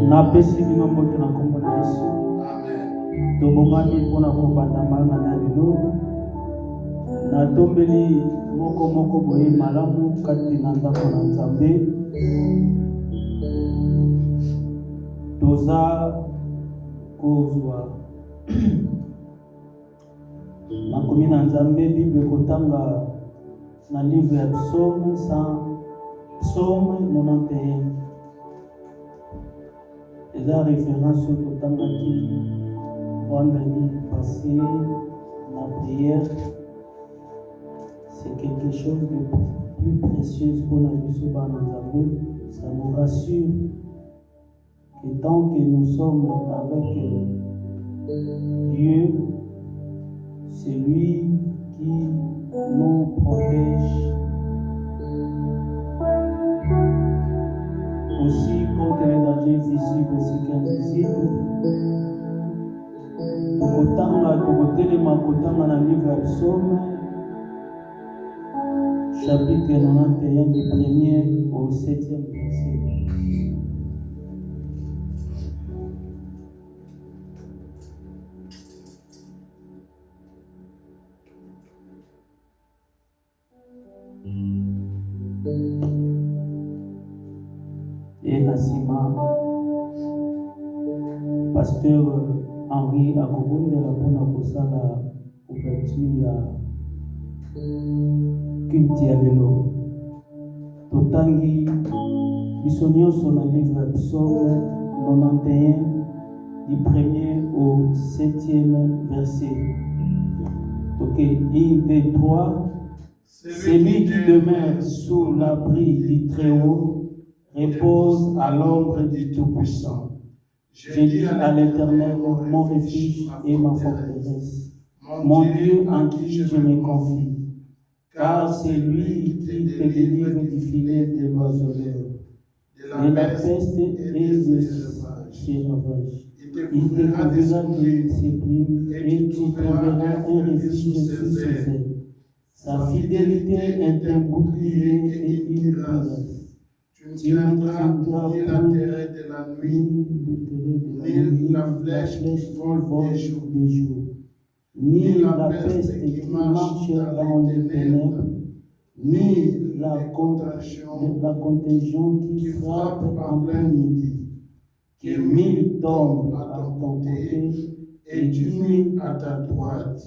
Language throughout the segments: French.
Napesi bino mbote na kombo na Yesu. Tobongami mpona kobandamanga na lelo. Natombeli moko boye malamu kati na ndako na Nzambe. Toza kozwa makomi na Nzambe Bible kotanga na livre ya Psaume 91. Et la référence au temps qui vendredi passé, la prière, c'est quelque chose de plus précieux pour la vie. Ça nous rassure que tant que nous sommes avec Dieu, c'est lui qui nous protège. Aussi contre les dangers visibles et invisibles. Tokotelema kotanga na livre ya Psaume, chapitre 91 du 1er au 7e verset. Et Nassima, pasteur Henri Akobondela pona kosala ouverture ya culte ya lelo. Totangi biso nyonso na livre ya Psaume 91 du 1er au 7e verset. Ok, 1, 2, 3. Celui qui demeure sous l'abri du Très-Haut repose à l'ombre du Tout-Puissant. Je dis à l'Éternel, mon refuge et ma forteresse, mon Dieu en qui je me confie, car c'est lui qui te délivre du filet de l'oiseleur, de la peste et des ravages. Il te couvrira de ses plumes et tu trouveras un refuge sous ses ailes. Sa fidélité est un bouclier et une cuirasse. Tu n'entras ni la terreur de la nuit, ni la flèche qui vole des jours, ni la peste qui marche dans les ténèbres, ni la contagion qui frappe en plein midi. Que 1000 tombent à ton côté et 10 000 à ta droite.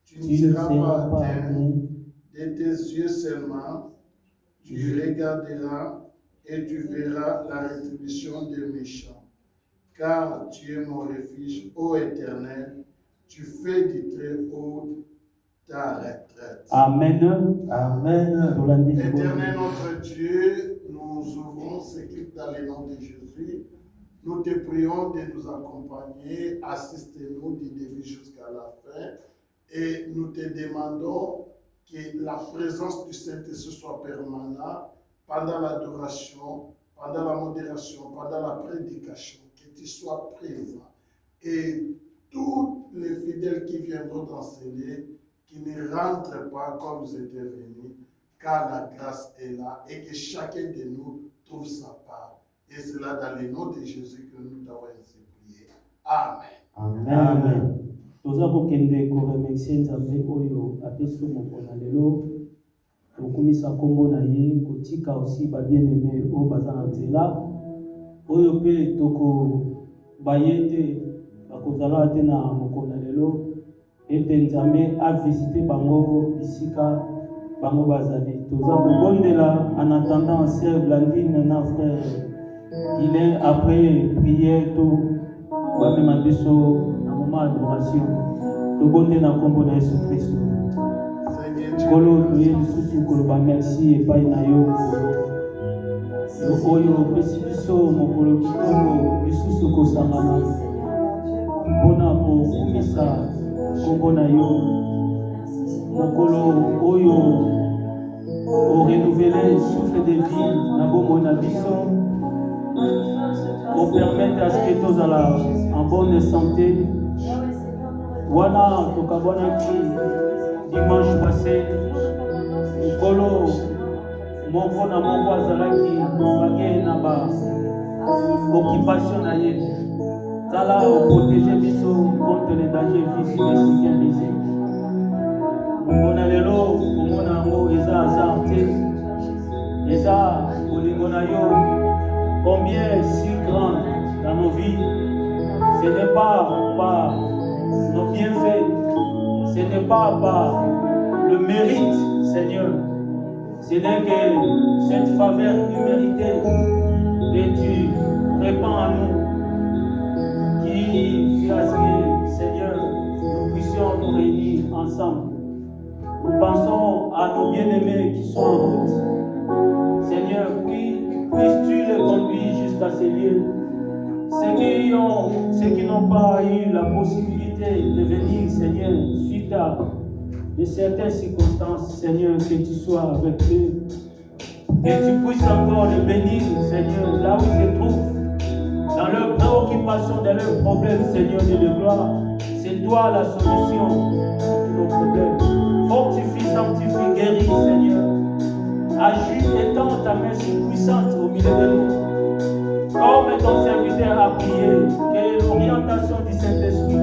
Tu ne seras pas atteint. De tes yeux seulement, tu regarderas et tu verras la rétribution des méchants. Car tu es mon refuge, ô Éternel, tu fais du Très-Haut ta retraite. Amen. Amen. Éternel notre Dieu, nous ouvrons ce culte dans le nom de Jésus. Nous te prions de nous accompagner, assiste-nous du début jusqu'à la fin. Et nous te demandons que la présence du Saint-Esprit soit permanente pendant l'adoration, pendant la modération, pendant la prédication, que tu sois présent. Et tous les fidèles qui viendront d'enseigner, qui ne rentrent pas comme ils étaient venus, car la grâce est là et que chacun de nous trouve sa part. Et c'est là dans le nom de Jésus que nous avons ainsi prié. Amen. Amen. Toza kokende ko remercier Nzambe oyo apeso mokona lelo okumisa kombo na ye kotika aussi ba bien-aimé oyo baza na nzela oyo pe toko bayete bakozala te na mokona lelo ete Nzambe a visité bango bisika bango bazali toza kobondela en attendant sœur Blandine na frère il est après prière tout bamema biso na moment adoration tobonde na kombo na Yesu Kristo kolo toye lisusu koloba merci epai na yo oyo opesi biso mokolo kitoko lisusu kosangana mpona kokumisa kombo na yo mokolo oyo orenouvele souffle de vie na bomoi na biso on permette à ce que tous en bonne santé. Voilà, tokabonaki dimanche passé, Nkolo moko na moko azalaki bage na ba occupation na ye. Tala protéger biso contre les dangers physiques et sécurisés. Mona lelo, mona ngo eza azarte, eza olingo na yo. Combien si grand dans nos vies, ce n'est pas par nos bienfaits, ce n'est pas par le mérite, Seigneur, ce n'est que cette faveur imméritée que tu répands à nous, qui a ce Seigneur, nous puissions nous réunir ensemble. Nous pensons à nos bien-aimés qui sont en route. Seigneur, puisses-tu les conduire jusqu'à ces lieux. Ceux qui n'ont pas eu la possibilité de venir, Seigneur, suite à de certaines circonstances, Seigneur, que tu sois avec eux. Que tu puisses encore les bénir, Seigneur, là où ils se trouvent, dans leurs préoccupations, dans leurs problèmes, Seigneur de gloire. C'est toi la solution de nos problèmes. Fortifie, sanctifie, guéris, Seigneur. Agis et tends ta main puissante au milieu de nous. Comme ton serviteur a prié, que l'orientation du Saint-Esprit,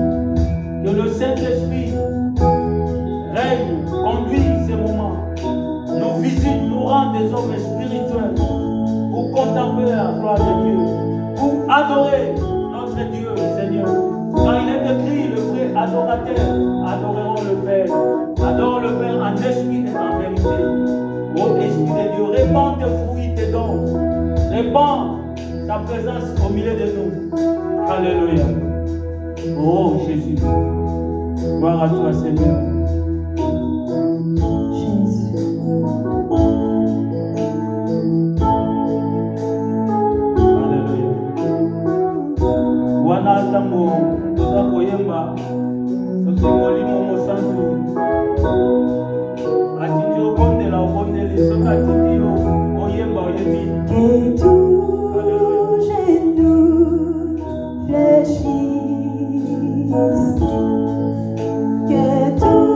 que le Saint-Esprit règne, conduise ces moments, nous visite, nous rend des hommes spirituels pour contempler la gloire de Dieu, pour adorer notre Dieu, Seigneur. Quand il est écrit, le vrai adorateur adoreront le Père. Adore le Père en esprit et en vérité. Ô Esprit de Dieu, répands tes fruits, tes dons. Répands ta présence au milieu de nous. Alléluia. Oh Jésus. Gloire à toi, Seigneur. Jésus. Alléluia. Wana tango toza koyemba soki molimo mosantu atindi obondela obondeli soki atindi oyemba oyembi. Que tout genou fléchisse, que tout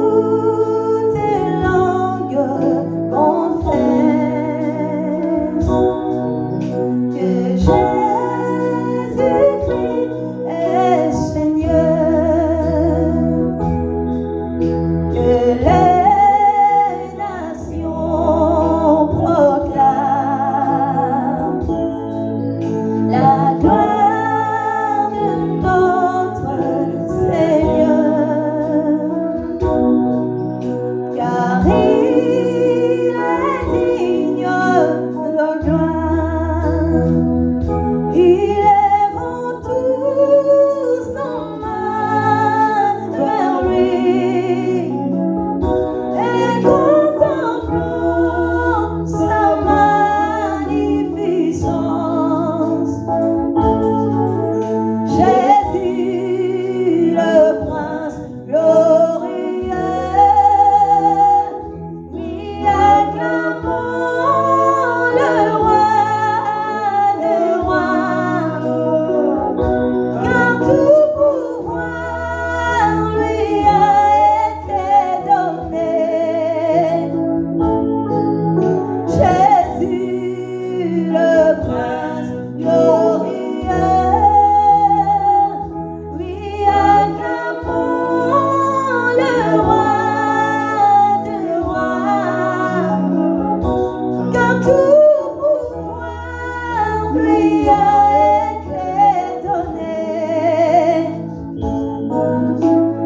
lui a été donné.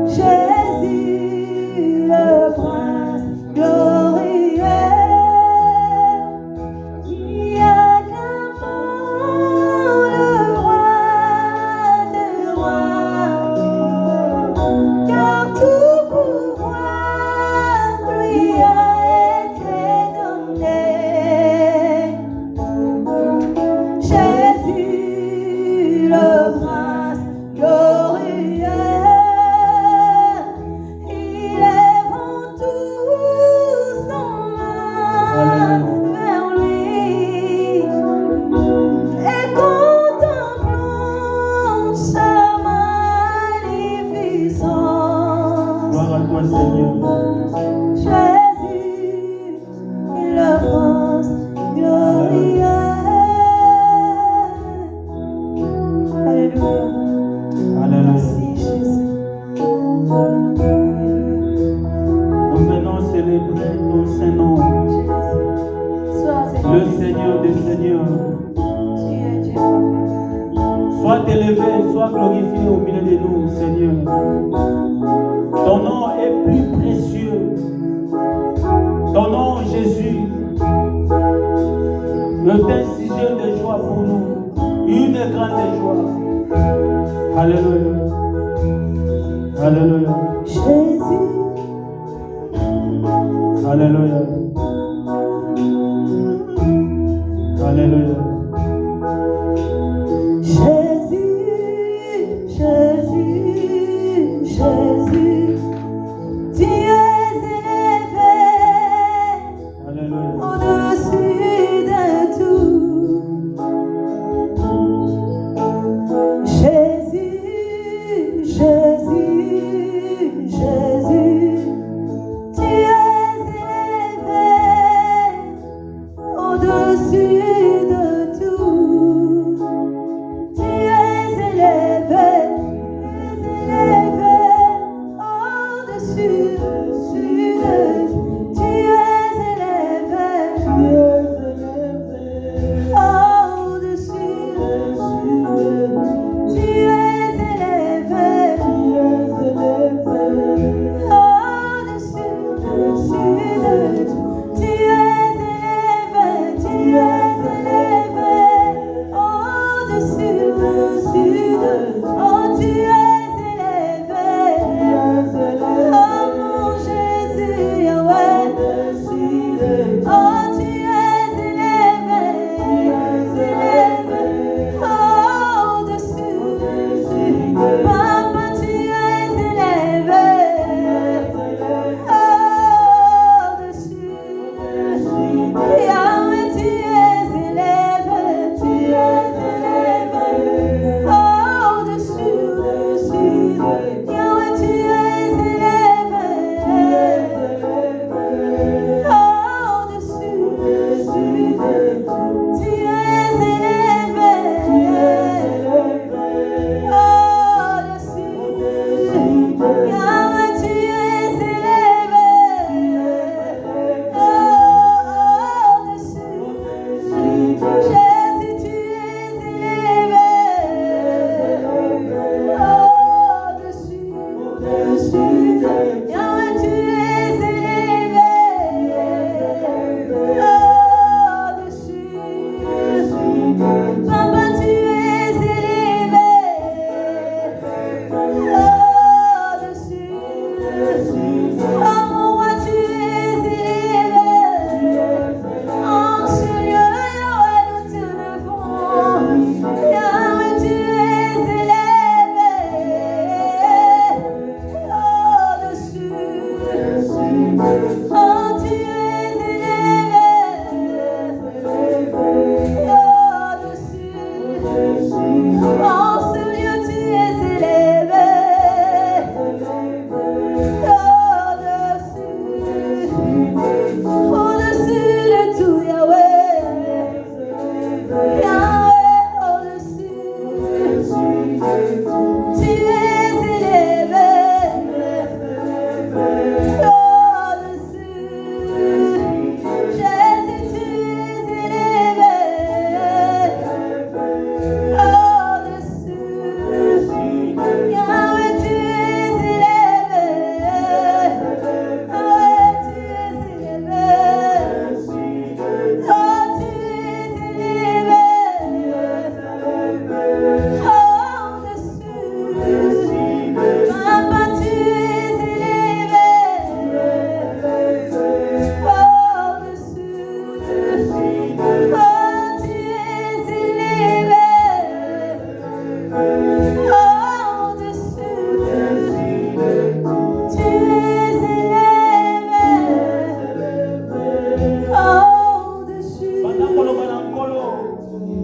Jésus, le prince glorieux, qui acclamant le roi des rois, car tout pouvoir lui a été donné. Jésus, le prince glorieux, ils lèveront tous leurs mains vers lui et contemplons sa magnificence. Gloire à toi, Seigneur. Jésus, le prince glorieux. Alléluia. Alléluia. Merci Jésus. Nous venons célébrer ton Saint-Nom, Sois le Seigneur des Seigneurs. Tu es Dieu. Sois élevé, sois glorifié au milieu de nous, Seigneur. Ton nom est plus précieux. Ton nom, Jésus, est un sujet de joie pour nous, une grande joie. Alléluia. Alléluia. Jésus, Alléluia. Alléluia. Jésus, Jésus, Jésus, tu es élevé Alléluia. au-dessus de tout. Jésus, Jésus, Jésus, tu es élevé au-dessus de tout.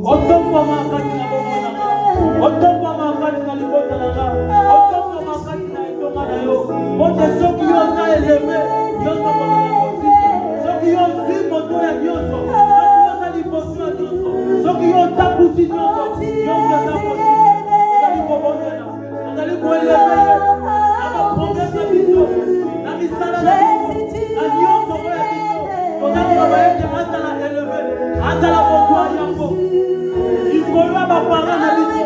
Otomba makati na bomoi na nga. Otomba makati na libota na nga. Otomba makati na etonga na yo. Mote soki yo oza eleve, nyonso kolona kosika. Soki yo ozwi moto ya nyonso. Soki yo oza liboso ya nyonso. Soki yo otambusi nyonso. Nyonso eza posike. Tozali kobondela. Tozali koeleve. Na bapromese na biso. Na misala na biso. Na nyonso oyo ya biso. Tozali kobayete azala eleve. Azala bokwa yango. Ikolo ya bapara na biso.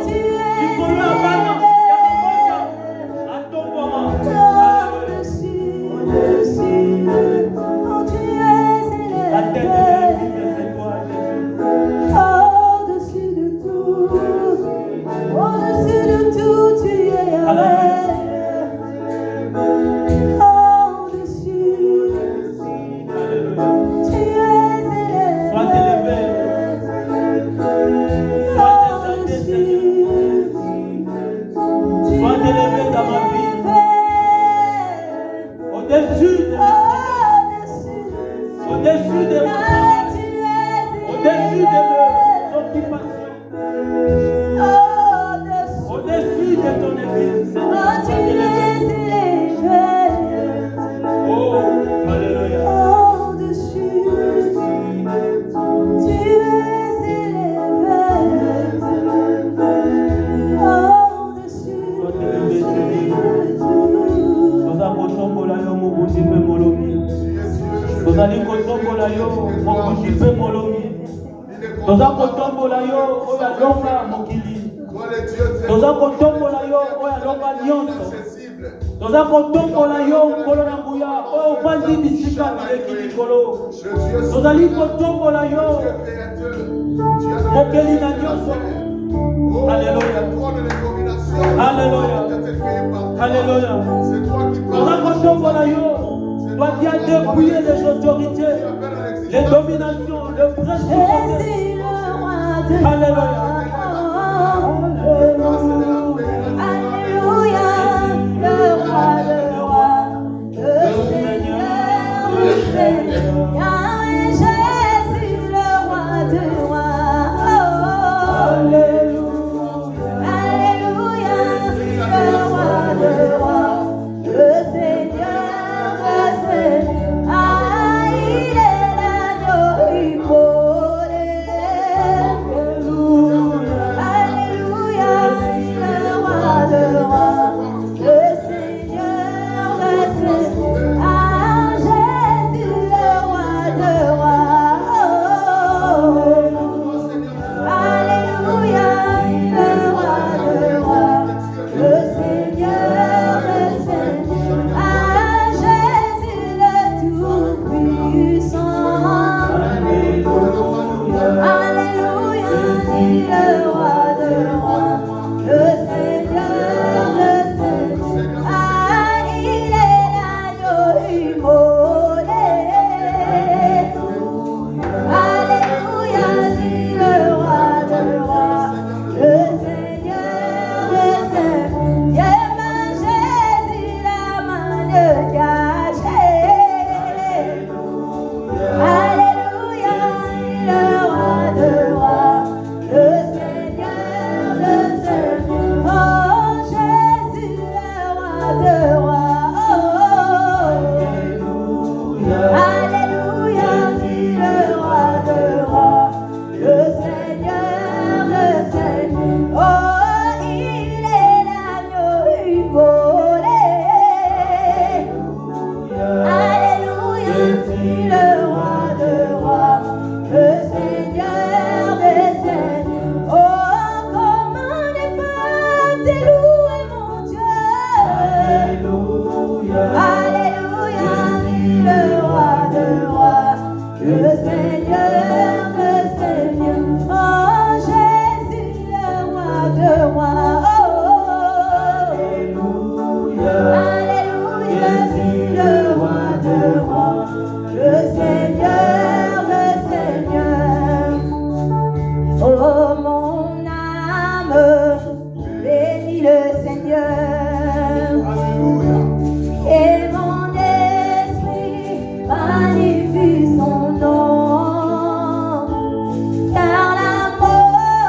Ikolo ya bana. Ya baboka. Atomboma. La tête de l'église, c'est toi, Jésus. Au-dessus de tout, tu es Yahweh. Au-dessus, tu es élevé. Sois élevé. Sois exalté, Seigneur. Sois élevé dans ma vie. Au-dessus de au-dessus de mon travail, au-dessus de mes occupations, au-dessus de ton église, Seigneur. Sois élevé. Oh, alléluia. Sois élevé, Seigneur. Toza kotombola yo mobundi mpe molobi. Tozali kotombola yo mobundi mpe molobi. Toza kotombola yo oyo alonga mokili. Toza kotombola yo oyo alonga nyonso. Toza kotombola yo nkolo na nguya oyo ofandi bisika bileki likolo. Tozali kotombola yo mokeli na nyonso. Alléluia. Alléluia. Alléluia. Toza kotombola yo. Toi qui as dépouillé les autorités, les dominations, le principe. Alléluia. Alléluia, le roi, le Seigneur, Jésus, le roi de rois. Alléluia, le roi de rois, le Seigneur, ah, il est l'agneau immolé. Alléluia, le roi de rois, le Seigneur, ah, Jésus, le roi de rois. Alléluia, le roi de rois, le Seigneur, ah, Jésus, le Tout-Puissant. Alléluia, le roi de rois, le Seigneur, ah, il est l'agneau immolé. Alléluia, le roi de rois, le Seigneur, Jésus, la main de cachée. Alléluia, le roi de rois, le Seigneur, oh Jésus, le roi de rois. Alléluia, le roi de rois, le Seigneur, oh il est l'agneau immolé. Alléluia, le roi de rois, le Seigneur, oh comment ne pas te louer mon Dieu. Alléluia, le roi de rois, le Seigneur, oh Jésus, le roi de rois. Alléluia, le roi de rois, le Seigneur, oh mon âme, bénis le Seigneur. Et mon esprit magnifie son nom, car l'amour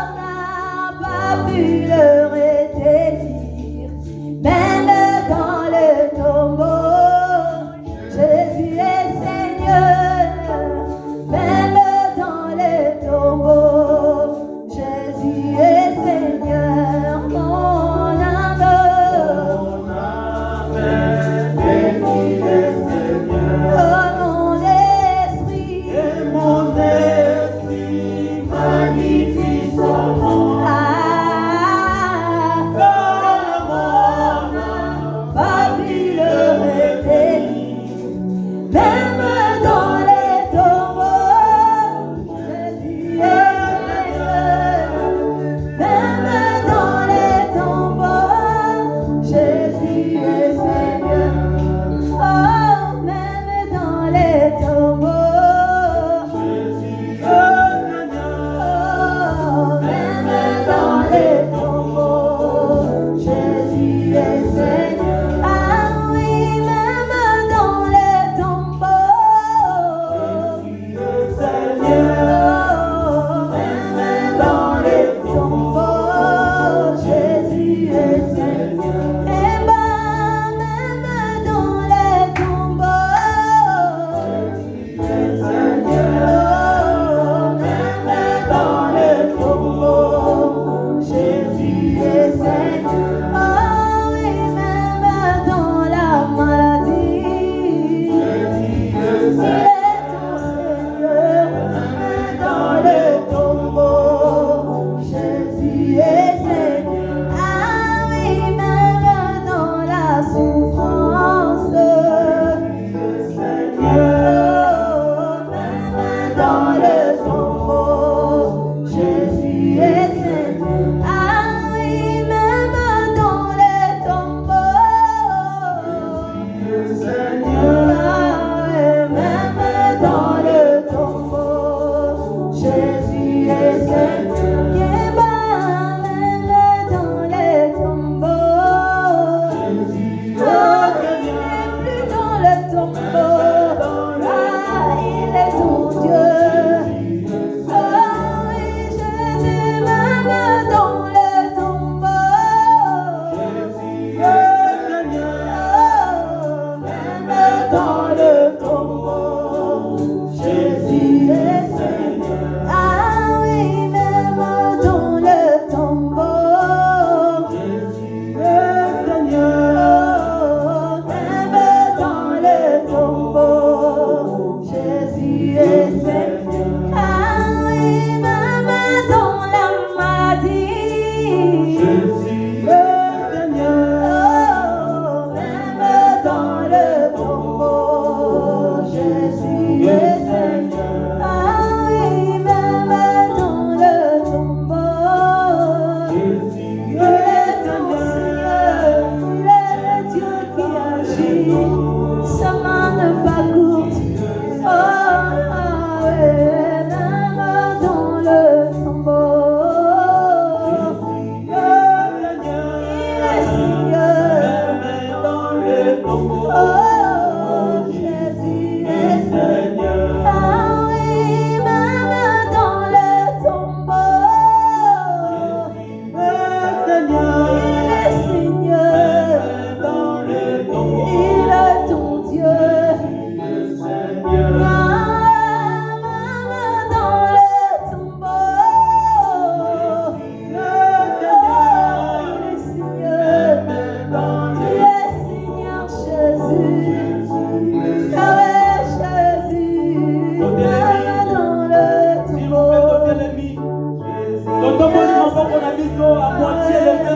maboko na biso à moitié levé.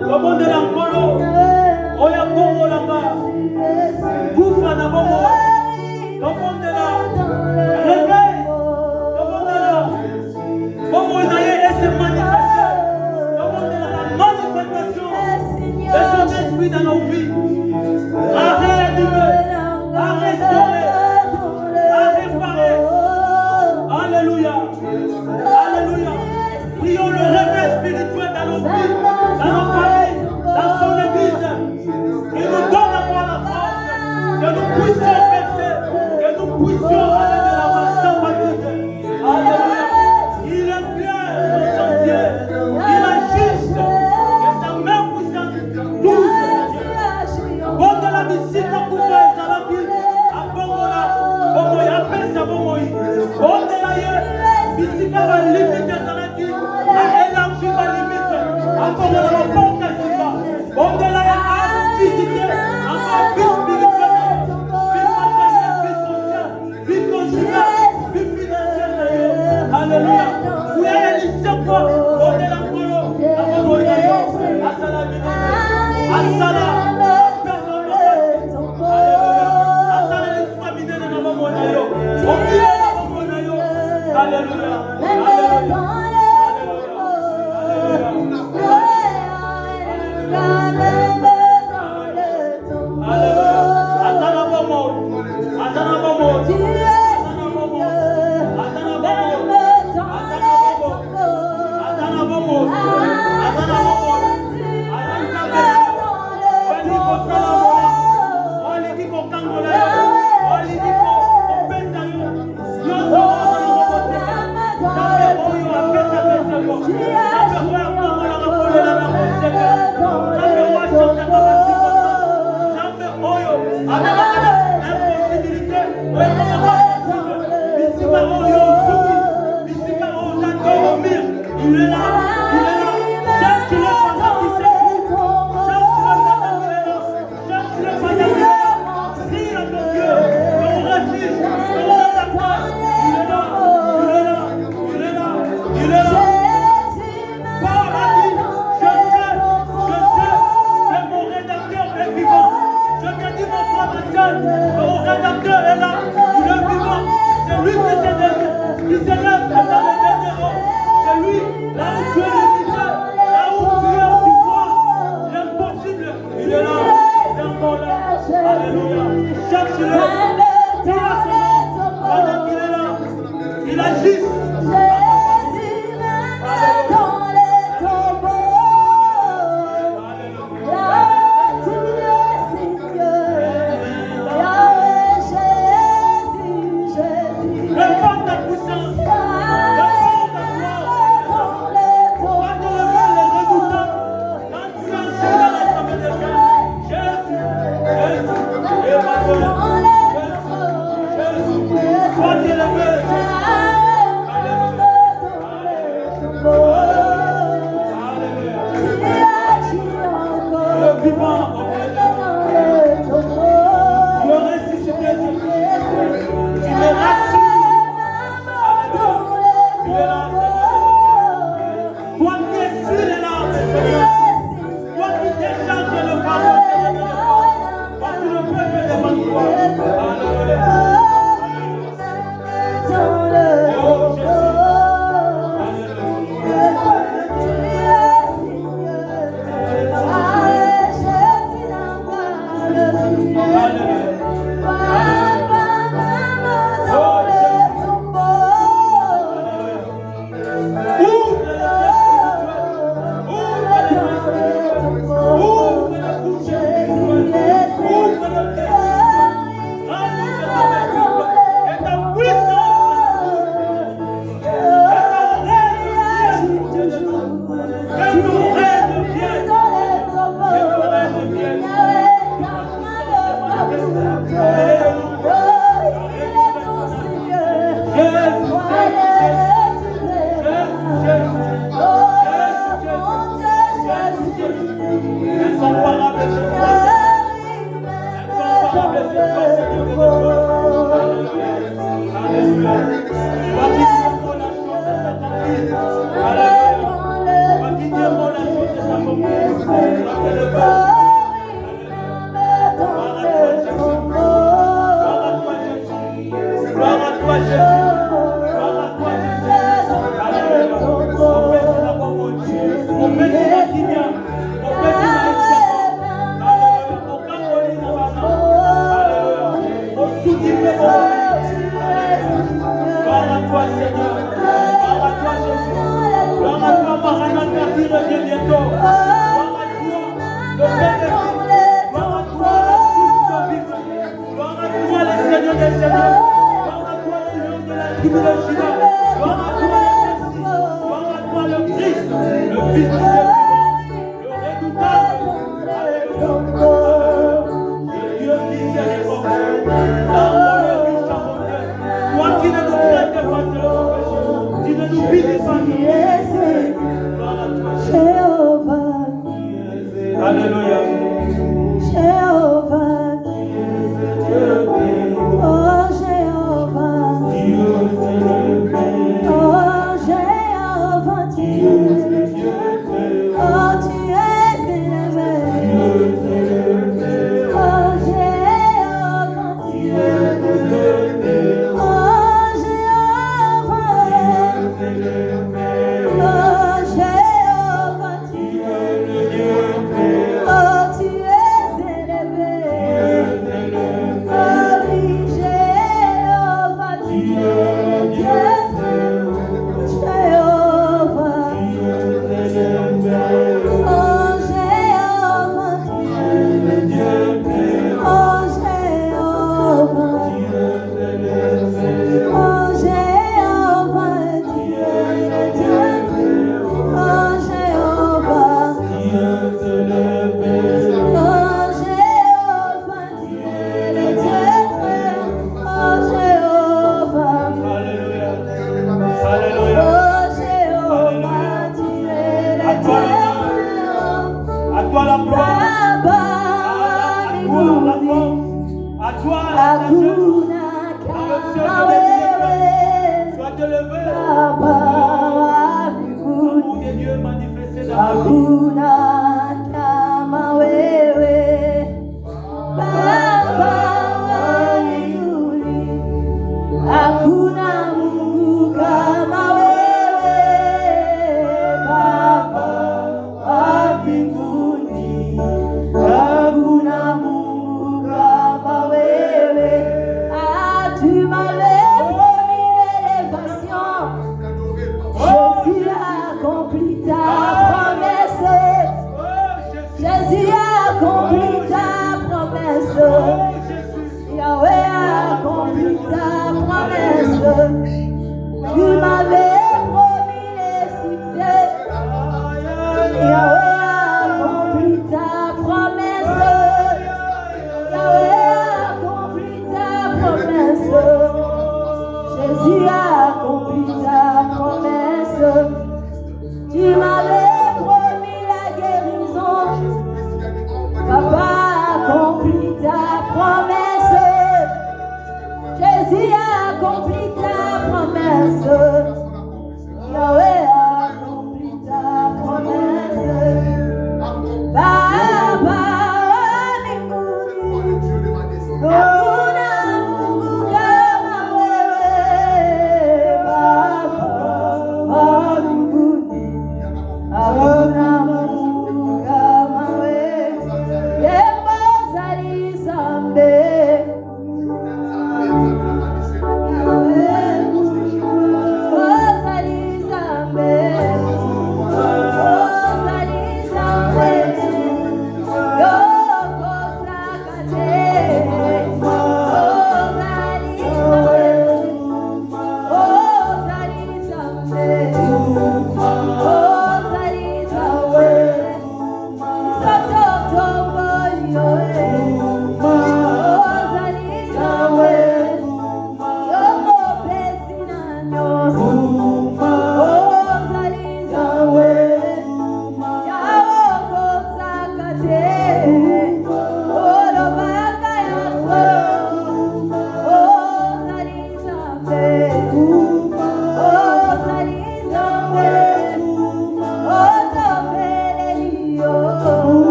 Tobondela nkolo oyo akombolaka kufa na bongo. Tobondela réveil. Tobondela bongo na ye et se manifester. Tobondela la manifestation de son esprit dans nos vies. À réanimer, à restaurer, à réparer. Alléluia. Alléluia. Prions le réveil spirituel dans nos vies, dans nos familles, dans son église. Il nous donne encore la force que nous puissions percer, que nous puissions aller de l'avant sans fatigue. Alléluia. Il est bien son sentier. Il est juste. Que sa main puissante touche. Bon de la musique à pouvoir être à la ville. À Bongola. Bongo ya pesa bongo yi. Bon de la ye. Musique à la limite à la ville. À élargir la limite. À Bongola la porte à Siba. Bon de la ye à visiter. Encore vie spirituelle. Vie matérielle. Vie sociale. Vie conjugale. Vie financière. Alléluia. Vous avez les secours. Bon de la colo. À Bongola yo. À Salamine. À Salam.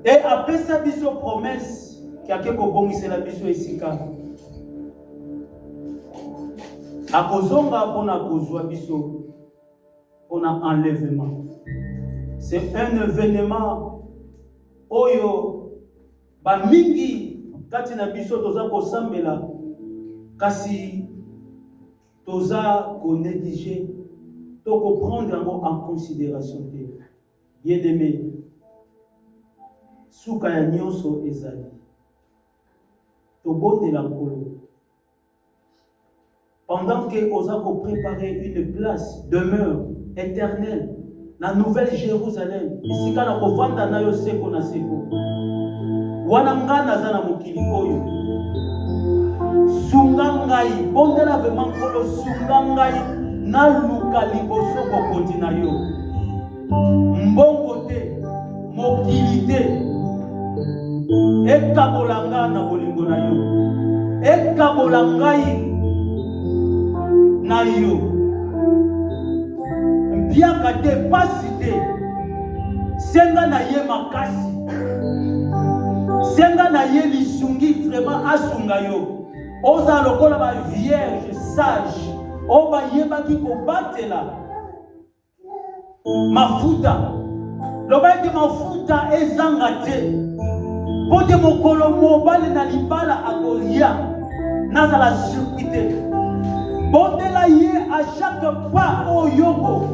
Et après ça, biso promesse qui a quelque chose la biso esika. A kozonga pona kozwa biso pona enlèvement. C'est un événement oyo ba mingi kati na biso toza ko sambela kasi toza ko négliger to ko prendre en considération. Bien-aimé, suka ya nyonso ezali tobondela nkolo pendant que oza ko préparer une place demeure éternelle na nouvelle Jérusalem esika na kovanda na yo seko na seko wana nga naza na mokili oyo sunga ngai bondela vraiment nkolo sunga ngai naluka liboso bokonzi na yo mbongo te mokili te ekabolanga na bolingo na yo ekabola ngai na yo mpiaka te pasi te senga na ye makasi senga na ye lisungi vraiment asunga yo oza lokola ba vierge sage o bayebaki kobatela mafuta loba ete mafuta ezanga te po te mokolo mobali na libala akolia nazala surpris te bondela ye à chaque pas oyoko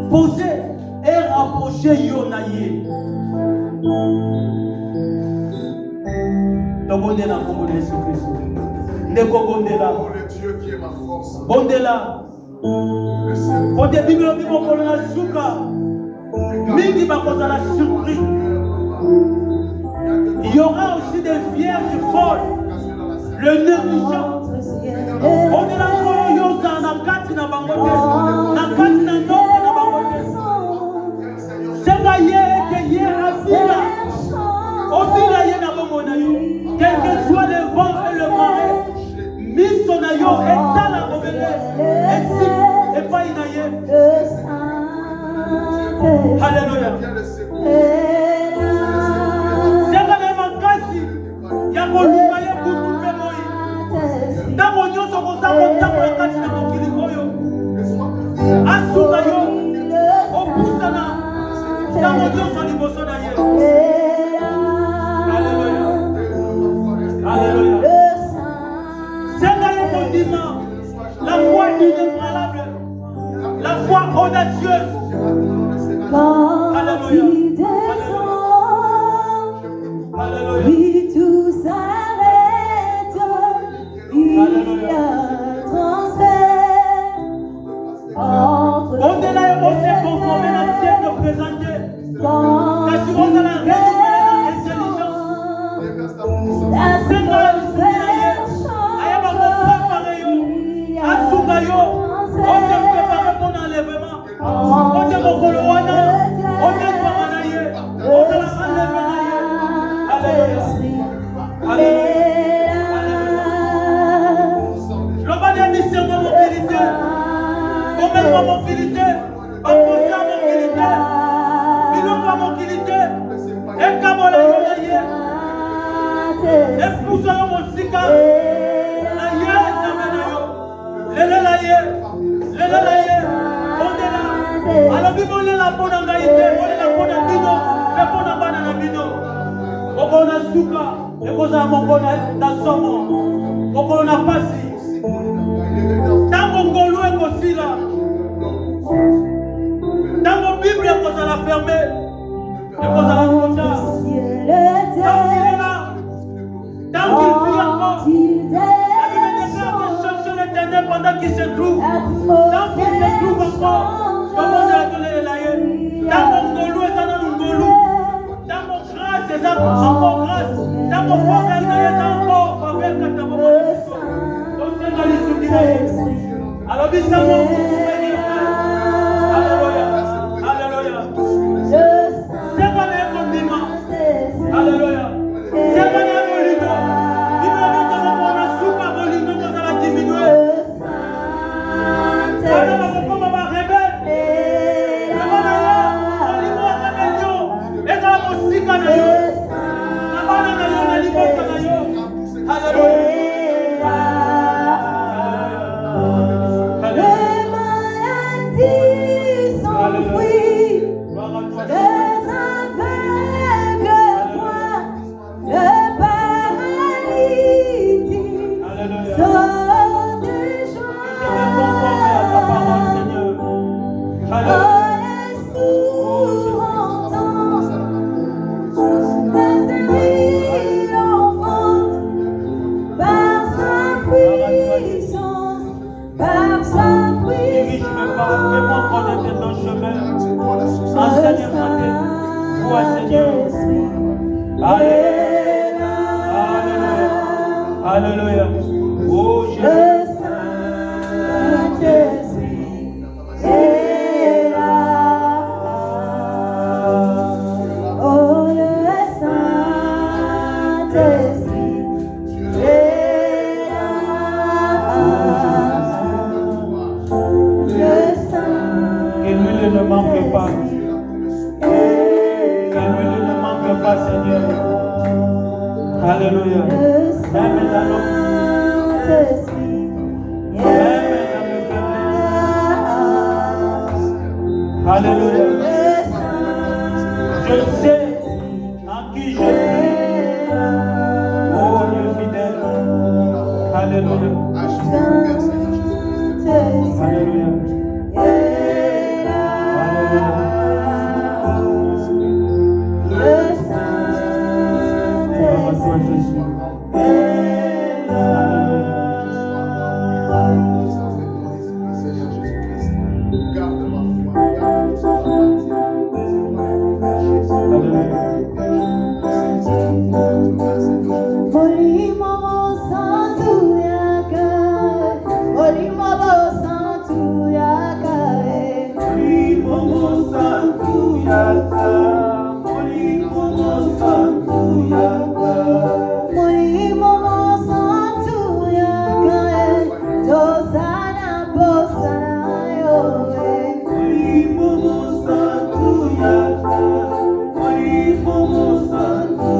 poser et rapprocher yo na ye tobondela kombo na Yesu Kristo ndeko bondela Dieu qui est ma force bondela po te bibelo bimokolo na suka mingi bakozala surpris. Il y aura aussi des vierges folles, le négligent. On est là pour yoza na kati na bangote, na kati na ndoke na bangote. Senga ye ke ye abila, obila ye na bongo na yo. Quel que soit le vent et le marais, miso na yo etala bobele, esi epa ina ye. Alléluia. Senga na makasi ya koluka ye kutu pe moi. Ntango nyonso koza kotambola kati na mokili oyo asuka yo opusana ntango nyonso liboso na ye. Alléluia. Alléluia. Senga yo kondima la foi inébranlable, la foi audacieuse. Quand il descend, oui, tout s'arrête. Il y a transfert entre Au-delà, on s'est conformé à ce qui est présenté. quand Parce qu'on a la intelligence. la transfert On s'est préparé pour l'enlèvement. On s'est mokolo wana. On est pamanaye. On s'est enlevé. Alléluia. Alléluia. L'obédience mission de mobilité. Combien de mobilité? Opposé à mobilité. Biloko mobilité. Et kabola yonaye. Et poussa yo mosika. Aye zamena yo. Lele la ye. Lele la ye. Alors bibole la pona ngaite, ole la pona bino, e pona bana na bino. Obona suka, ekozala mongolo na somo mokolo na pasi ntango ngolu ekosila ntango bible ekozala ferme ekozala konda tant qu'il vit encore la Bible déclare que cherche l'Éternel pendant qu'il se trouve tant qu'il se trouve encore comment on a donné les laïens tant mon ngolu est dans le ngolu tant mon grâce est encore grâce tant mon faveur est encore faveur quand ta maman donc c'est dans les souvenirs alors dis ça mon alléluia alléluia c'est pas les condiments alléluia c'est pas les molineux il m'a dit que mon a soupe molineux quand ça a diminué alors ma maman m'a rebelle maman là on lui voit rébellion et ça m'a aussi quand alléluia. Alléluia. Oh Jésus. Que l'huile ne manque pas. Que l'huile ne manque pas, Seigneur. Alléluia. Même dans nos faiblesses. Alléluia. Je sais en qui je prie. Oh Dieu fidèle. Alléluia. Alléluia.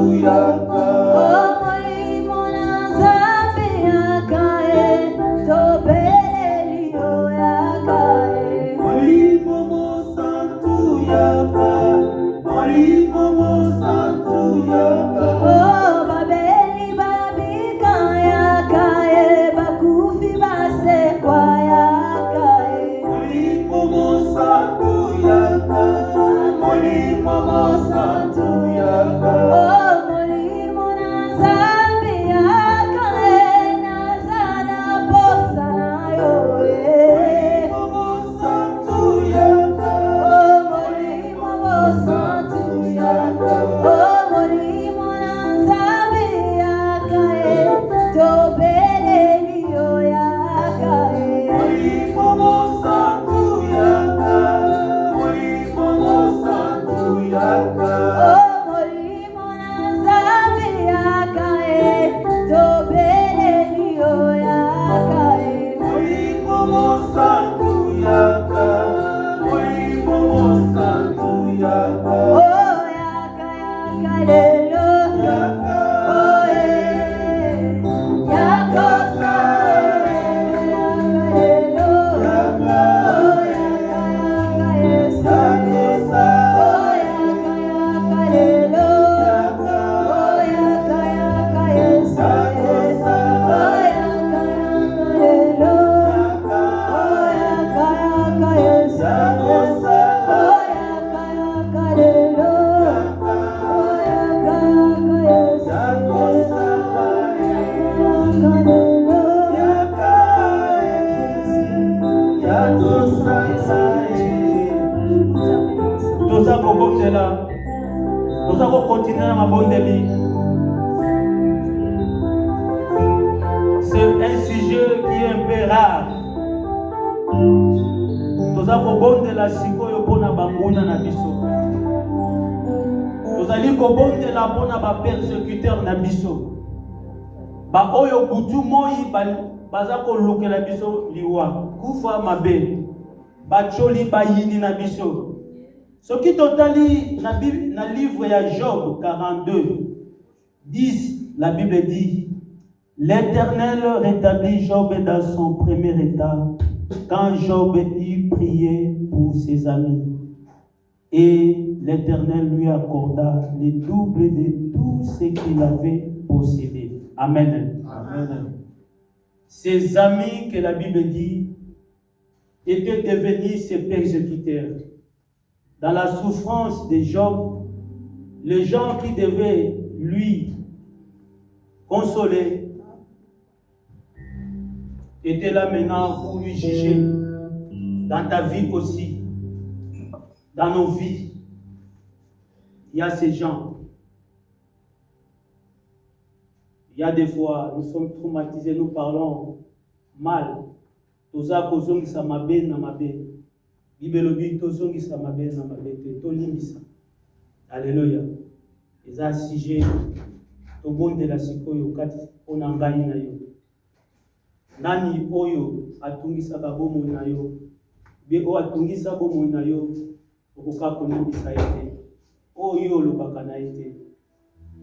Hallelujah. kobondela. Nous allons continuer à mabondeli. C'est un sujet qui est un peu rare. Nous allons kobondela sikoyo pona banguna na biso. Nous allons kobondela pona ba persécuteur na biso. Ba oyo butu moi baza kolukela biso liwa. Kufa mabe. Bacholi bayini na biso. Ce qui totali na livre ya Job 42, 10, la Bible dit, l'Éternel rétablit Job dans son premier état, quand Job eut prié pour ses amis. Et l'Éternel lui accorda le double de tout ce qu'il avait possédé. Amen. Amen. Ses amis, que la Bible dit, étaient devenus ses persécuteurs. Dans la souffrance de Job, les gens qui devaient lui consoler étaient là maintenant pour lui juger. Dans ta vie aussi, dans nos vies, il y a ces gens. Il y a des fois, nous sommes traumatisés, nous parlons mal. Toza kozongisa mabe na mabe. Bibelobi tozongisa mabe na mabe te tolimbisa. Alléluia. Eza sujet tobondela sikoyo kati pona ngai na yo. Nani oyo atungisaka bomoi na yo? Be o atungisa bomoi na yo okoka kolimbisa ete. Oyo olobaka na ete.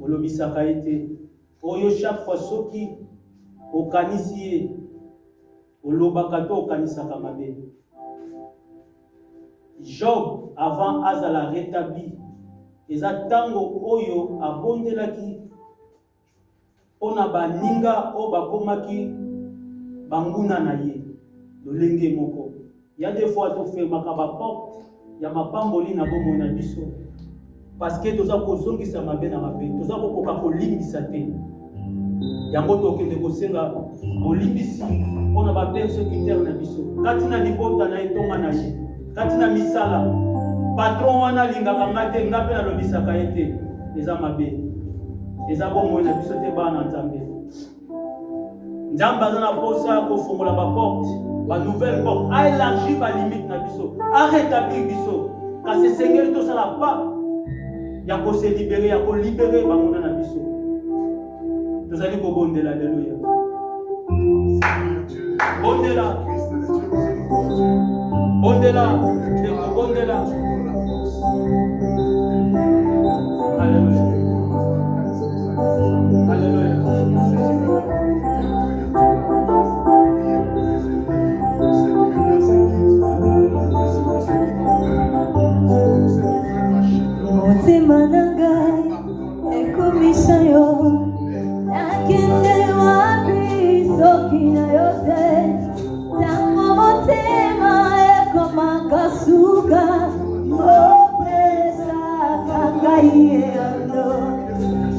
Olobisaka ete. Oyo chaque fois soki okanisi ye olobaka to okanisaka mabe. Job, avant azala rétabli, eza tango oyo abondelaki pona baninga o bakomaki banguna na ye lolenge moko. Il y a des fois to fermaka ba porte ya mapamboli na bomoi na biso parce que toza kozongisa mabe na mabe, toza kokoka kolimbisa te. Yango tokende kosenga olimbisi pona ba persécuteur na biso. Kati na libota na etonga na ye. Kati na misala patron wana lingaka ngate ngape na lobisaka ete eza mabe. Eza bomoi na biso te bana nzambe. Nzambe aza na posa kofongola ba porte, ba nouvelle porte, a élargi ba limite na biso, a rétablir biso. Kasi sengeli to sala pa ya ko se libérer, ya ko libérer bangona na biso. Tozali ko bondela, alléluia. Bondela. Bondela. Bondela. Alléluia. Alléluia. Motema nangai ekomisa yo nakende wapi soki na yo te tango motema ekomaka suka opesaka ngai eyondo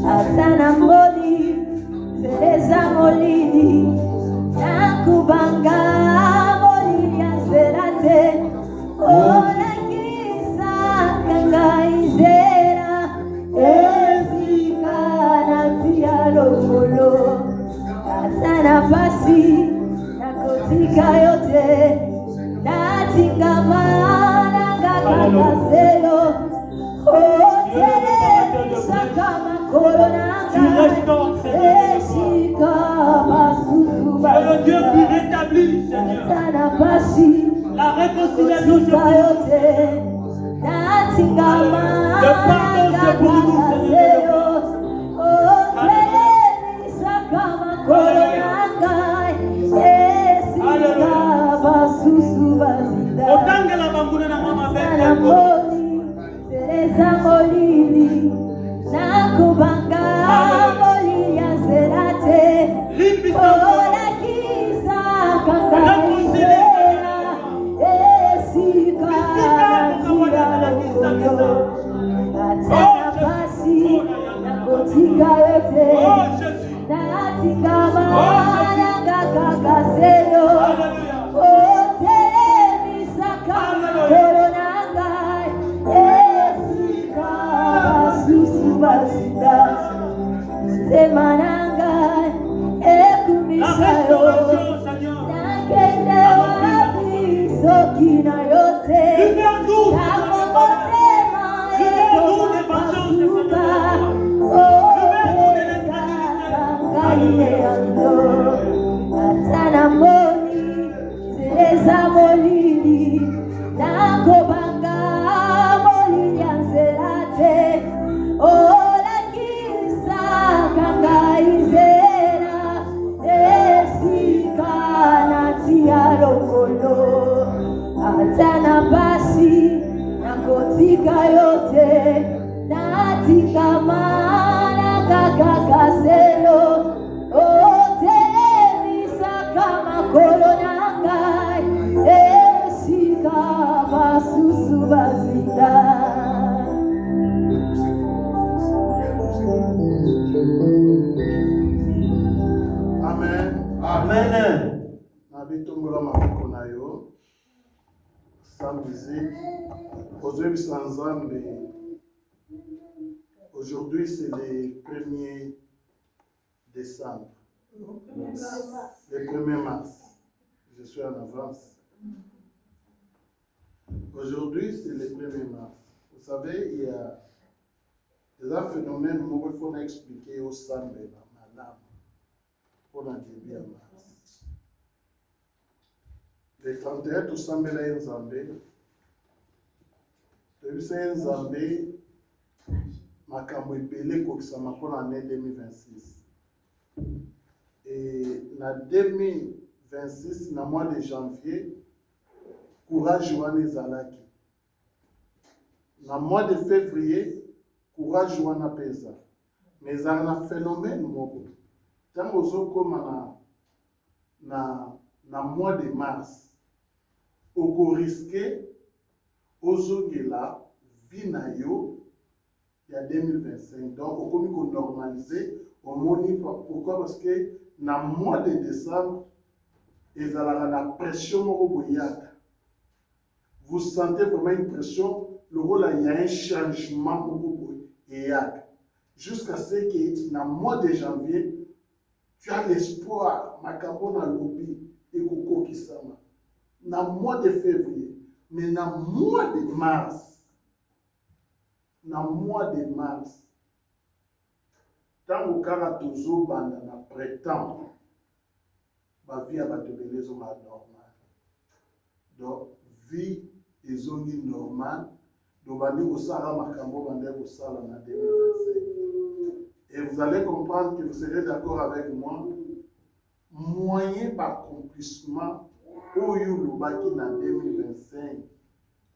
ata na mboli zeleza molili nakubanga molili ya nzela te olakisaka ngai nzela ezika natia lokolo ata na pasi nakotika yo te natingama nangakakaselo otelemisaka makolo nanga esika basusu ata na pasi La réconciliation esika yo te natingama nangakakaselo otelemisaka makolo nanga esika basusu bazinda otangela banguna na mama na moli zeleza molili nakubanga molili ya nzela te olakisaka ngai nzela esika natia lokolo ata na pasi nakotika yo te natingama nangakakaselo otelemisaka makolo nanga esika yeyando atana moni zeleza molili nakobanga molili anzelate olakisa kanga izera esika natia lokolo atana basi nakotika yote natika mana kakakaselo otelevisa kama kolonangai esika basusu bazinda. Amen. Amen. Nabitongola maboko na yo. Sans musique. Aujourd'hui, c'est le 1er décembre. Le 1er mars. Je suis en avance. Aujourd'hui, c'est le 1er mars. Vous savez, il y a des phénomènes qu'il faut expliquer au sein de madame pour la début en mars. Le 31, tout ça, mais là, il y a un Zambé, makambo ebele kokisama pour l'année 2026. Et en 2026, dans le mois de janvier, courage wana ezalaki. Dans le mois de février, courage wana pesa. Mais il y a un phénomène moko. Tant que vous comme dans le mois de mars, vous risquez ozongela vie na yo il y a 2025. Donc on peut normaliser au moni. Pourquoi? Parce que dans le mois de décembre il y a la pression au boyaka. Vous sentez vraiment une pression, le rôle il y a un changement au boyaka. Jusqu'à ce que dans le mois de janvier tu as l'espoir makambo na lobi et koko kisama. Dans le mois de février. Mais dans le mois de mars, tant que kara tozo banda na printemps, ma vie a batebele zo ma normal. Donc vie ezongi normal, donc bandi ko sala makambo bande ko sala na 2025. Et vous allez comprendre que vous serez d'accord avec moi, moyen d'accomplissement Oyo Lobaki en 2025,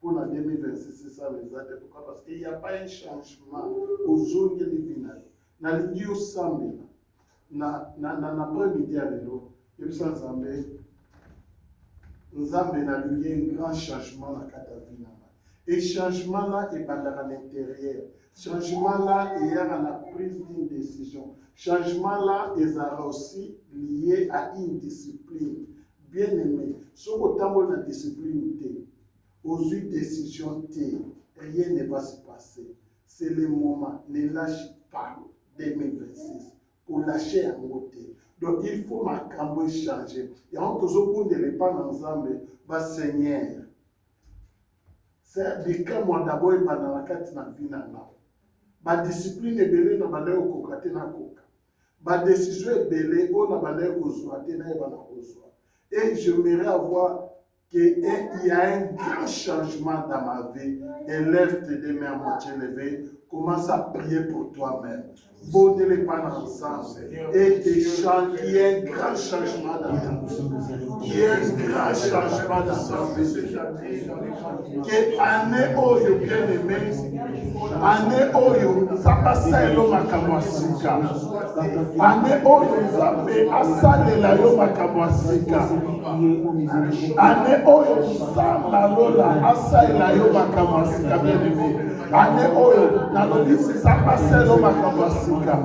pour en 2026, c'est ça les actes. Pourquoi? Parce qu'il n'y a pas un changement aux zones de l'Ivinal. Dans le lieu Sambe, dans l'après-midi à l'élo, il y a un Zambé, Nzambe n'a eu un grand changement dans la Katavina. Et changement là est pendant l'intérieur. Changement là est à la prise d'une décision. Changement là est aussi lié à une discipline. Bien aimé, si on a la discipline, aux décisions, rien ne va se passer. C'est le moment, ne lâche pas 2026 pour lâcher un côté. Donc il faut changer. Et on ne peut pas dans Zambé, Seigneur. C'est des cas moi d'abord dans la carte na vie na ba discipline ebele na bande ko kokate na koka. Ba décision ebele on na bande ko zoate na ba na ko zoate. Et j'aimerais avoir qu'il y a un grand changement dans ma vie. Élève tes deux mains à moitié levées. Commence à prier pour toi-même. Bonnez les pas ensemble. Et qu'il y ait un grand changement dans ta vie. Il y a un grand changement dans ta vie. Que année oyo bien aimé. Année oyo. Ça passe à l'eau makamwasika. Année oyo. Ça passe à l'eau makamwasika. Année oyo. Ça lola. Asa l'eau makamwasika. Bien aimé. Année oyo. Ça passe à l'eau makamwasika.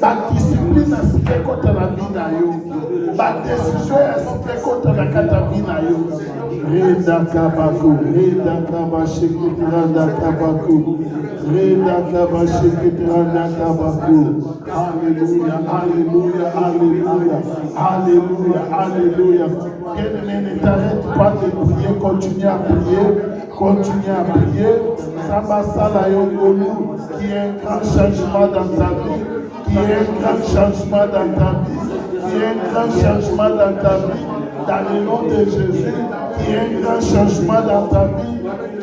La discipline est contre la vie na yo. La décision est contre la vie na yo. Reda kabaku, reda kabashiki randa kabaku, reda kabashiki randa kabaku. Alléluia, alléluia, alléluia, alléluia, alléluia. Bien-aimé, ne t'arrête pas de prier, continue à prier, continue à prier. Ça va ça la yongolu, qui est un grand changement dans ta vie. qu'il y ait un grand changement dans ta vie, qu'il y ait un grand changement dans ta vie, dans le nom de Jésus, qu'il y ait un grand changement dans ta vie,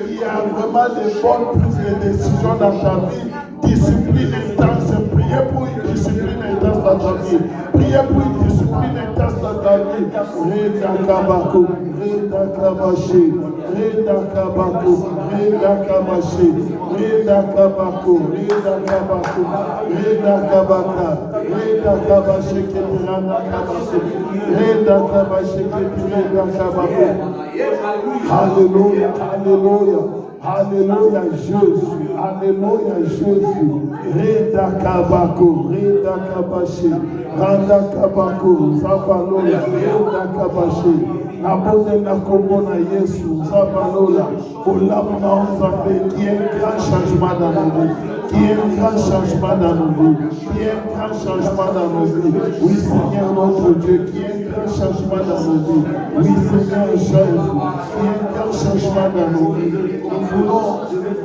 qu'il y a vraiment des bonnes prises de décision dans ta vie, discipline intense, priez pour une discipline intense dans ta vie, priez pour une discipline intense dans ta vie. Reda Kabako, Reda Kabashi, Reda Kabako, Reda Kabashi, Reda Kabako, Reda Kabako, Reda Kabaka, Reda Kabashi, Reda Kabashi, Reda Kabashi, Reda Kabako. Alléluia, alléluia. Alléluia Jésus, alléluia Jésus. Reda Kabako, Reda Kabashi, Randa Kabako, Zabalola, Reda Kabashi. Abonne la Komona Yesu, Zabalola, Olamna Onzambe, qui est un grand changement dans nos vies, qui est un grand changement dans nos vies, qui est un grand changement dans nos vies. Oui Seigneur notre Dieu, qui est un grand changement dans nos vies. Oui Seigneur Jésus, qui est un grand changement dans nos vies. Nous voulons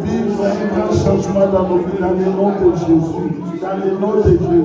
vivre un grand changement dans nos vies, dans le nom de Jésus, dans le nom de Jésus,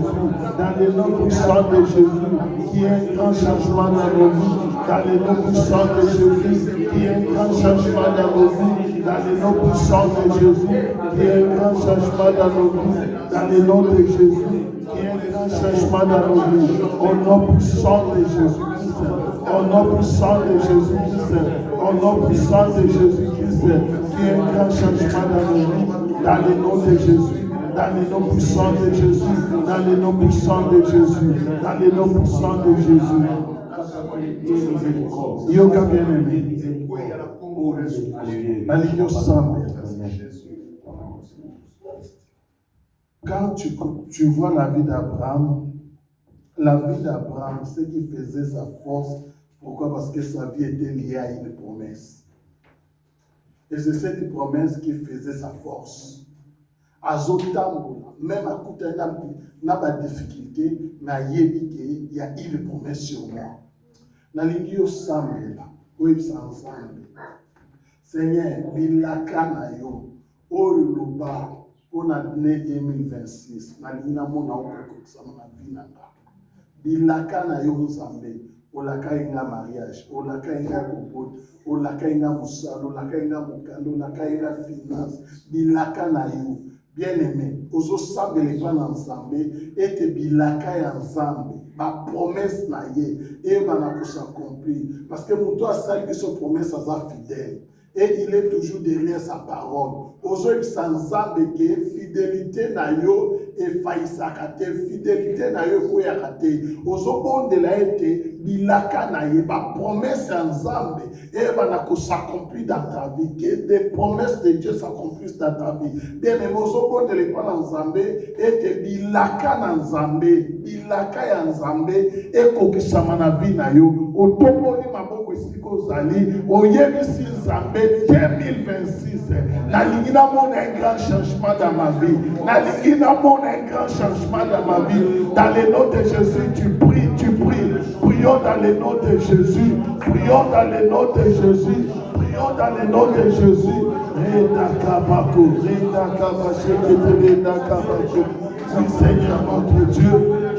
dans le nom puissant de Jésus, qui est un grand changement dans nos vies, dans le nom puissant de Jésus, qui est un grand changement dans nos vies, dans le nom puissant de Jésus, qui est un grand changement dans nos vies, dans le nom de Jésus, qui est un grand changement dans nos vies, au nom puissant de Jésus-Christ, au nom puissant de Jésus-Christ, au nom puissant de Jésus-Christ, qui est un grand changement dans nos vies, dans le nom de Jésus. Dans le nom puissant de Jésus, dans le nom puissant de Jésus, dans le nom puissant de Jésus. Yoga bien-aimé. Quand tu vois la vie d'Abraham, ce qui faisait sa force, pourquoi? Parce que sa vie était liée à une promesse. Et c'est cette promesse qui faisait sa force. Azotambola, même à côté n'a pas de difficulté, mais il y a une promesse sur moi. Nalingio Sambela, oui, sans Seigneur, Bilakana yo, Oyuluba, on a donné 2026, Nalina Mona Okoksama Vinanga. Bilakana yo Zambe, Olakainga mariage, Olakainga Kopot, Olakainga Moussal, Olakainga Mokando, Olakainga finance, Bilakana yo. Bien-aimé, ozo sambe les gens ensemble, et te bilaka ensemble, ma promesse na ye, et ma na s'accomplir. Parce que mon toi, celle qui se promesse à sa fidèle, et il est toujours derrière sa parole. Ozo ensemble, que fidélité na yo, et faïsakate, fidélité na yo, koyakate. Ozo bon de la été, bilaka na ye, ma promesse ensemble, et ma na s'accomplir dans ta vie, que des promesses de Dieu s'accomplissent dans ta vie. Bien, mais ozo bon de l'époque ensemble, et te bilaka ensemble, bilaka ensemble, et kokisama na vie na yo, otomoni maboko esiko zali, oyebisi nzambe 2026. Nalingina mon un grand changement dans ma vie. Nalingina mon un grand changement dans ma vie. Dans le nom de Jésus, tu pries, tu pries. Prions dans le nom de Jésus. Prions dans le nom de Jésus. Prions dans le nom de Jésus. Reda Kabako, Reda Kabaché, Reda Kabaché. Oui, Seigneur notre Dieu,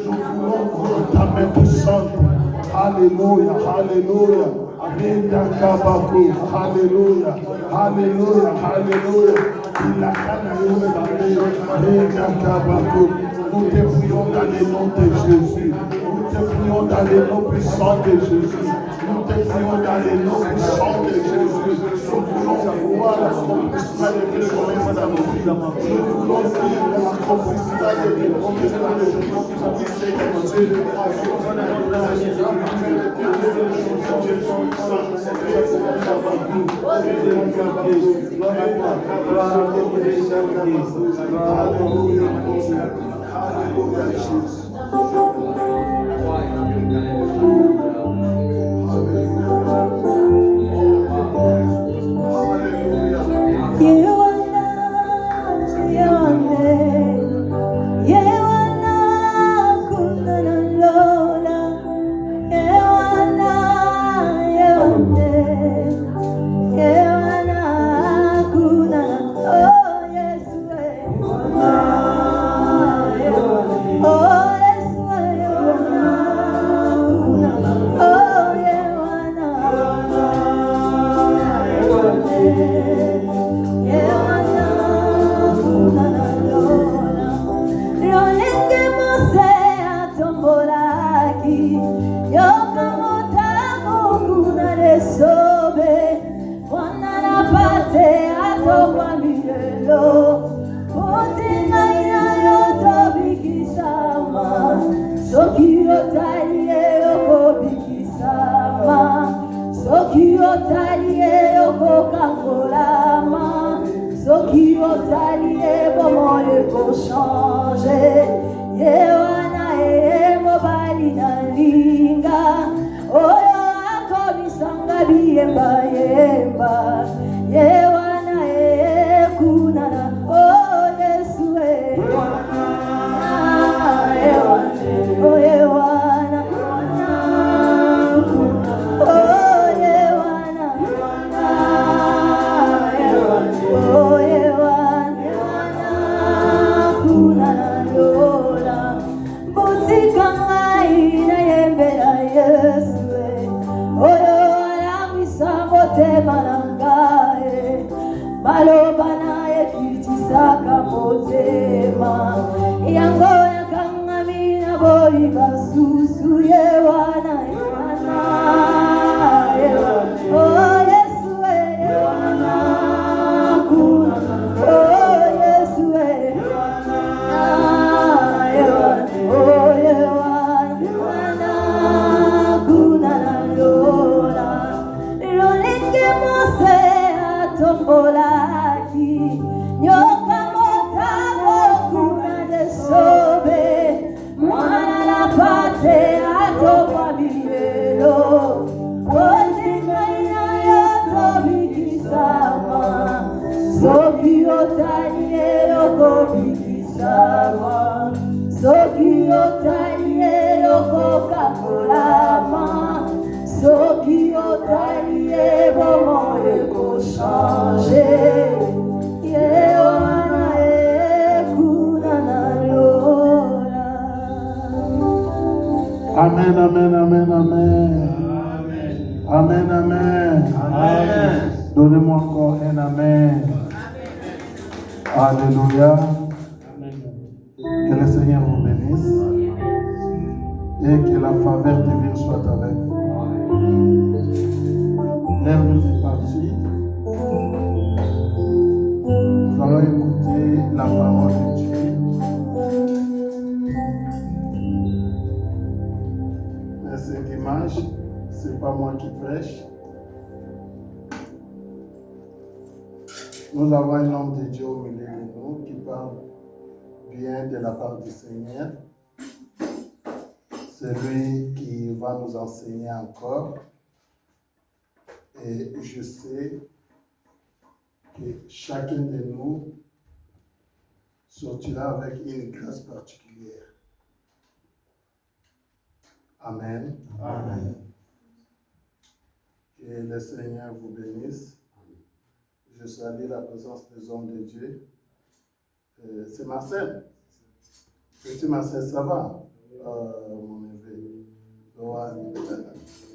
nous voulons voir ta main puissante. Alléluia, alléluia. Reda Kabako, alléluia, alléluia, alléluia. Il a Reda Kabako. Nous te prions dans le nom de Jésus. Nous te prions dans le nom puissant de Jésus. Nous te prions dans le nom puissant de Jésus. Nous voulons voir l'accomplissement de tes promesses dans nos vies. Nous voulons vivre l'accomplissement de tes promesses dans nos vies. Oui, Seigneur Dieu, Alléluia, Jésus. Oh haki yokamotamo kuna lesobe Bwana napate atokwa milelo Otina inayotobikisama Soki otalie okobikisama Soki otalie okokangolama Soki otalie bomoye kochange Yewana mobali na linga Oyo akomisanga biyemba yemba Yewana kunana Oh Yesu Yewana Oh Yewana Oh Yewana Oh Yewana kunana lola Butikanga ina yembera Yesu Oyo alamisa motema nangae Maloba naye kitisaka motema Yango yakangamina boli basusu Yewana Yewana Oh Yesu Yewana kuna Oh Yesu Yewana Oh Yewana kuna na lola Irolinge mose atombolaki Nyoka motamo kuna desobe Mwana napate atokwa milelo Otinga inayotobikisama Soki otalie okobikisama Soki otalie okokangolama Soki otalie bomoye kochange Yewana kunana lola Amen, amen, amen, amen. Amen, amen. Amen. Donnez-moi encore un amen. Alléluia. Que le Seigneur vous bénisse et que la faveur divine soit avec vous. L'heure nous est partie. Nous allons écouter la parole de Dieu. Mais ce dimanche, ce n'est pas moi qui prêche. Nous avons un homme de Dieu au milieu de nous qui parle bien de la part du Seigneur. C'est lui qui va nous enseigner encore. Et je sais que chacun de nous sortira avec une grâce particulière. Amen. Amen. Que le Seigneur vous bénisse. Je salue la présence des hommes de Dieu. C'est Marcel. Petit Marcel, ça va? Mon neveu.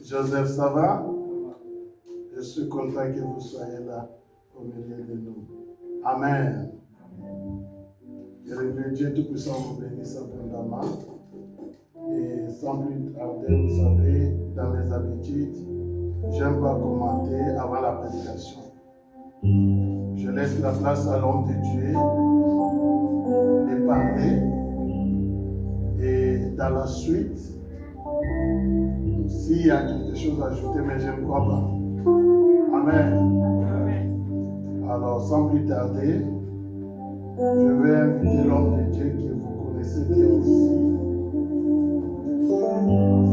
Joseph, ça va? Je suis content que vous soyez là au milieu de nous. Amen. Que le Dieu Tout-Puissant vous bénisse abondamment. Et sans plus tarder, vous savez, dans mes habitudes, j'aime pas commenter avant la prédication. Je laisse la place à l'homme de Dieu de parler. Et dans la suite, s'il y a quelque chose à ajouter, mais je ne crois pas. Amen. Alors, sans plus tarder, je vais inviter l'homme de Dieu que vous connaissez bien aussi.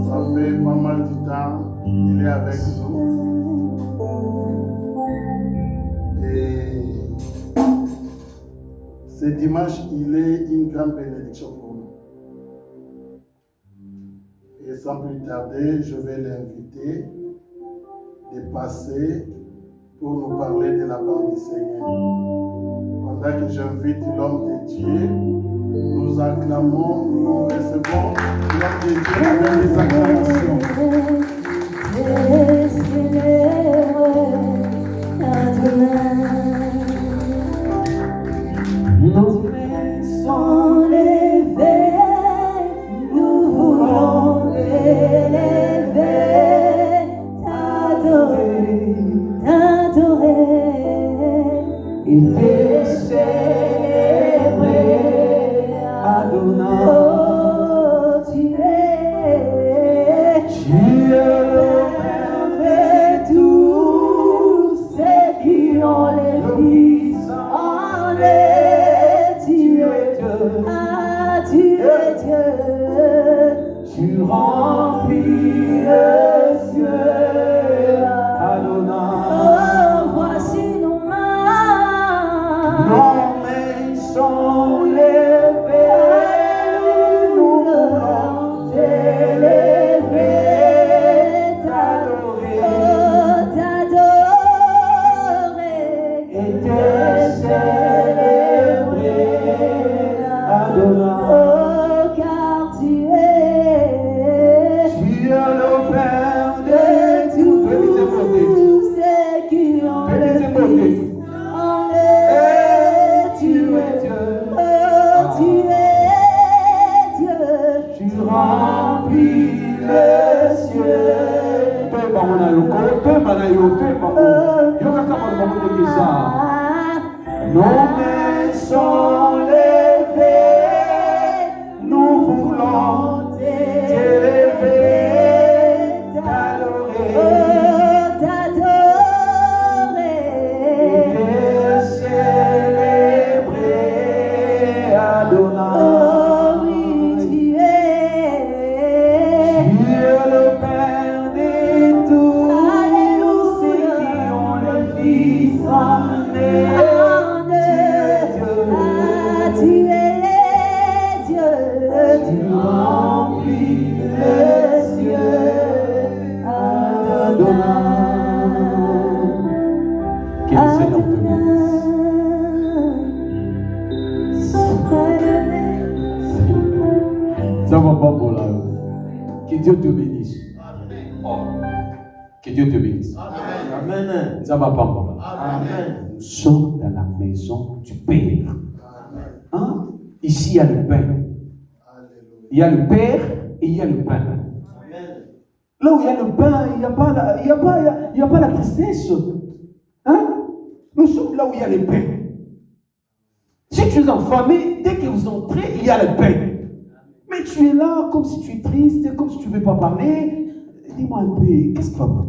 Ça fait pas mal de temps, il est avec nous. Et ce dimanche, il est une grande bénédiction pour nous. Et sans plus tarder, je vais l'inviter de passer pour nous parler de la part du Seigneur. Pendant que j'invite l'homme de Dieu, nous acclamons, nous recevons l'homme de Dieu avec les acclamations. Nos mains sont levées, nous voulons remplit le ciel. Adonai. Oh, voici nos mains. Nos mains sont levées, nous voulons t'élever, t'adorer, et te célébrer, Adonai. Oh, car tu es Tu es le Père de tous tout. ceux qui ont le Petite beauté. Fils en eux. Tu es Dieu. Oh, tu es Dieu. Tu remplis le ciel. Nos mains sont levées, nous voulons t'élever, t'adorer, et te célébrer, Adonai. Tu es le Père de tous ceux qui ont le Fils en eux. Tu es Dieu. Tu remplis le ciel, Adonai. Que le Seigneur te bénisse. Ça va pas pour là. Que Dieu te bénisse. Oh. Que Dieu te bénisse. Amen. Ça va pas pour là. Amen. Nous sommes dans la maison du Père. Hein? Ici, il y a le pain. Il y a le Père et il y a le pain. Là où il y a le pain, il n'y a pas la tristesse. Hein? Nous sommes là où il y a le pain. Si tu es affamé, dès que vous entrez, il y a le pain. Mais tu es là comme si tu es triste, comme si tu ne veux pas parler. Dis-moi un peu, qu'est-ce que va pas?